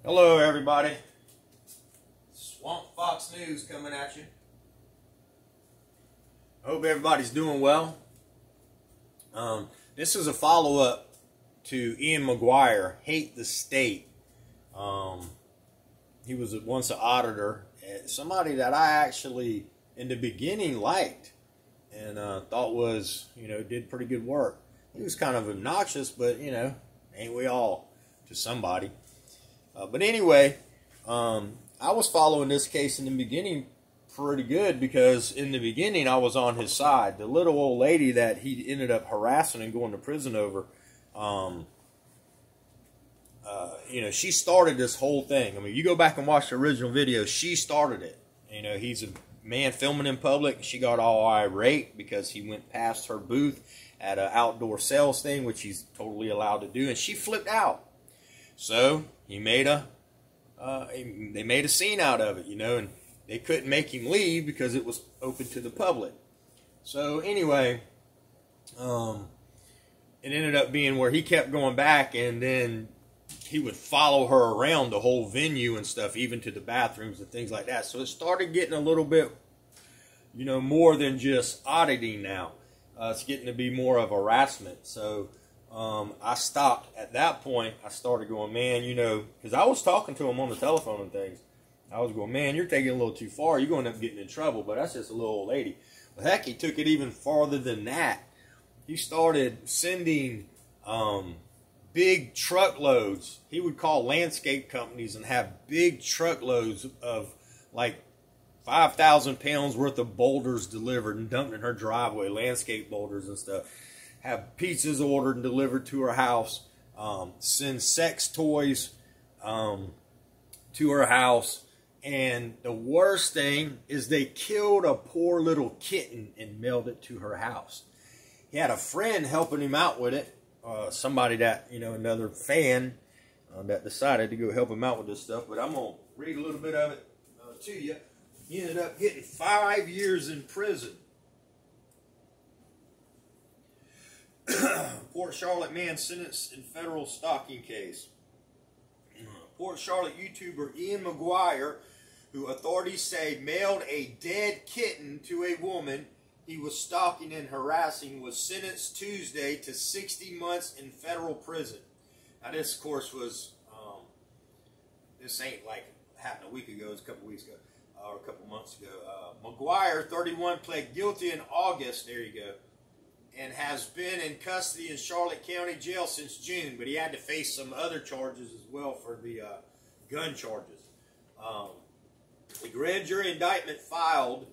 Hello everybody, Swamp Fox News coming at you. Hope everybody's doing well. This is a follow-up to Ian McGuire, Hate the State. He was once an auditor, somebody that I actually in the beginning liked and thought was, did pretty good work. He was kind of obnoxious, but ain't we all to somebody. But anyway, I was following this case in the beginning pretty good because in the beginning I was on his side. The little old lady that he ended up harassing and going to prison over, she started this whole thing. I mean, you go back and watch the original video, she started it. He's a man filming in public. She got all irate because he went past her booth at an outdoor sales thing, which he's totally allowed to do, and she flipped out. So they made a scene out of it, and they couldn't make him leave because it was open to the public. So anyway, it ended up being where he kept going back, and then he would follow her around the whole venue and stuff, even to the bathrooms and things like that. So it started getting a little bit, more than just auditing now. It's getting to be more of harassment. So I stopped at that point. I started going, man, because I was talking to him on the telephone and things. I was going, man, you're taking it a little too far. You're going to end up getting in trouble. But that's just a little old lady. Well, heck, he took it even farther than that. He started sending big truckloads. He would call landscape companies and have big truckloads of like 5,000 pounds worth of boulders delivered and dumped in her driveway, landscape boulders and stuff. Have pizzas ordered and delivered to her house, send sex toys to her house, and the worst thing is they killed a poor little kitten and mailed it to her house. He had a friend helping him out with it, somebody that, another fan that decided to go help him out with this stuff, but I'm going to read a little bit of it to you. He ended up getting 5 years in prison. Port Charlotte man sentenced in federal stalking case. Port Charlotte YouTuber Ian McGuire, who authorities say mailed a dead kitten to a woman he was stalking and harassing, was sentenced Tuesday to 60 months in federal prison. Now this, of course, was, this ain't like happened a week ago, it was a couple weeks ago, or a couple months ago. McGuire, 31, pled guilty in August, there you go, and has been in custody in Charlotte County Jail since June, but he had to face some other charges as well for the gun charges. The grand jury indictment filed,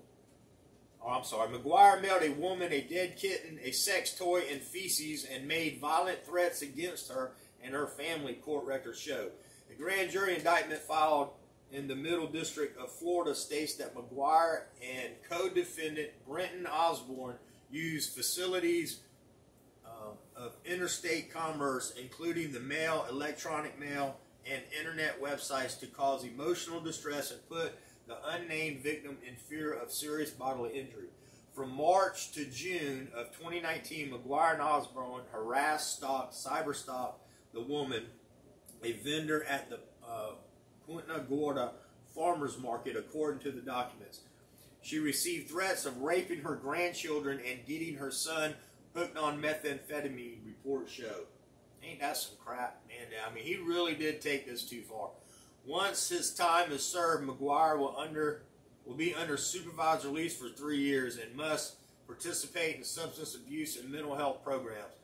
McGuire mailed a woman a dead kitten, a sex toy, and feces, and made violent threats against her and her family, court records show. The grand jury indictment filed in the Middle District of Florida states that McGuire and co-defendant Brenton Osborne used facilities of interstate commerce, including the mail, electronic mail, and internet websites to cause emotional distress and put the unnamed victim in fear of serious bodily injury. From March to June of 2019, McGuire and Osborne harassed, stalked, cyberstalked the woman, a vendor at the Punta Gorda Farmers Market, according to the documents. She received threats of raping her grandchildren and getting her son hooked on methamphetamine, reports show. Ain't that some crap, man? I mean, he really did take this too far. Once his time is served, McGuire will be under supervised release for 3 years and must participate in substance abuse and mental health programs.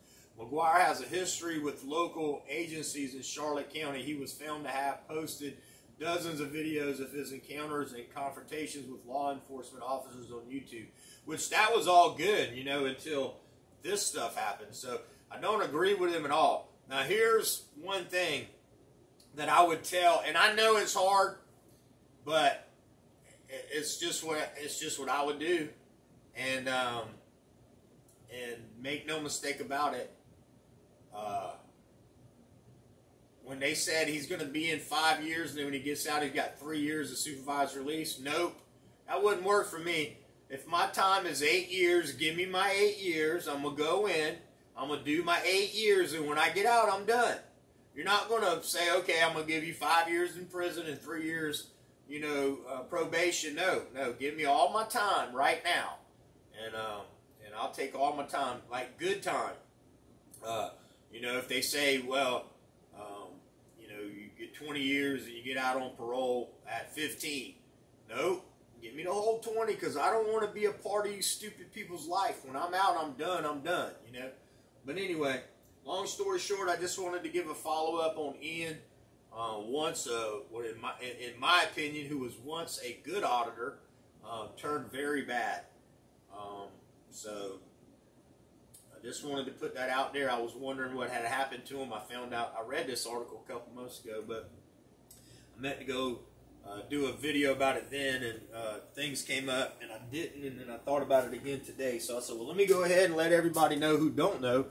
McGuire has a history with local agencies in Charlotte County. He was found to have posted dozens of videos of his encounters and confrontations with law enforcement officers on YouTube, which that was all good, until this stuff happened. So I don't agree with him at all. Now here's one thing that I would tell, and I know it's hard, but it's just what I would do, and make no mistake about it. When they said he's going to be in 5 years, and then when he gets out, he's got 3 years of supervised release. Nope. That wouldn't work for me. If my time is 8 years, give me my 8 years. I'm going to go in. I'm going to do my 8 years, and when I get out, I'm done. You're not going to say, okay, I'm going to give you 5 years in prison and 3 years, probation. No, give me all my time right now, and I'll take all my time, like good time. If they say, well, you get 20 years and you get out on parole at 15, no, give me the whole 20, because I don't want to be a part of you stupid people's life. When I'm out, I'm done. But anyway, long story short, I just wanted to give a follow up on Ian. In my opinion, who was once a good auditor, turned very bad. So I just wanted to put that out there. I was wondering what had happened to him. I read this article a couple months ago, but I meant to go do a video about it then, and things came up, and I didn't, and then I thought about it again today. So I said, well, let me go ahead and let everybody know who don't know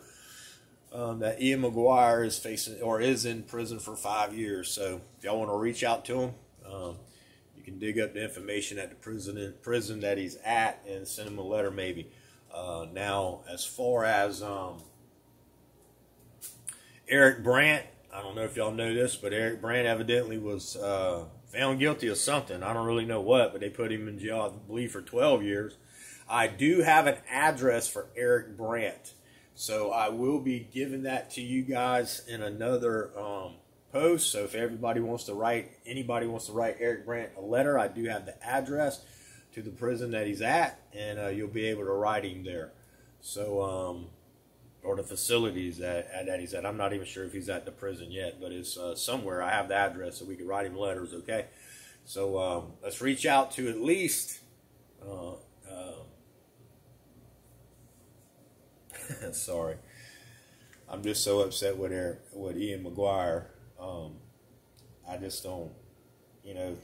that Ian McGuire is facing, or is in prison for 5 years. So if y'all want to reach out to him, you can dig up the information at the prison that he's at and send him a letter maybe. Now, as far as Eric Brandt, I don't know if y'all know this, but Eric Brandt evidently was found guilty of something. I don't really know what, but they put him in jail, I believe, for 12 years. I do have an address for Eric Brandt, so I will be giving that to you guys in another post. So if anybody wants to write Eric Brandt a letter, I do have the address to the prison that he's at, and you'll be able to write him there. So, or the facilities that he's at. I'm not even sure if he's at the prison yet, but it's somewhere. I have the address, so we can write him letters, okay? So let's reach out to at least, sorry. I'm just so upset with Ian McGuire. I just don't,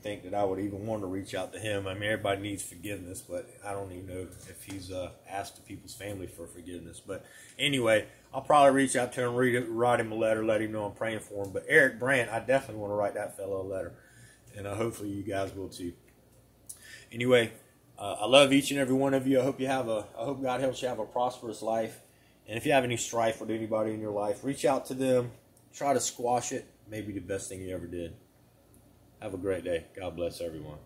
think that I would even want to reach out to him. I mean, everybody needs forgiveness, but I don't even know if he's asked the people's family for forgiveness. But anyway, I'll probably reach out to him, write him a letter, let him know I'm praying for him. But Eric Brandt, I definitely want to write that fellow a letter, and hopefully you guys will too. Anyway, I love each and every one of you. I hope God helps you have a prosperous life. And if you have any strife with anybody in your life, reach out to them. Try to squash it. Maybe the best thing you ever did. Have a great day. God bless everyone.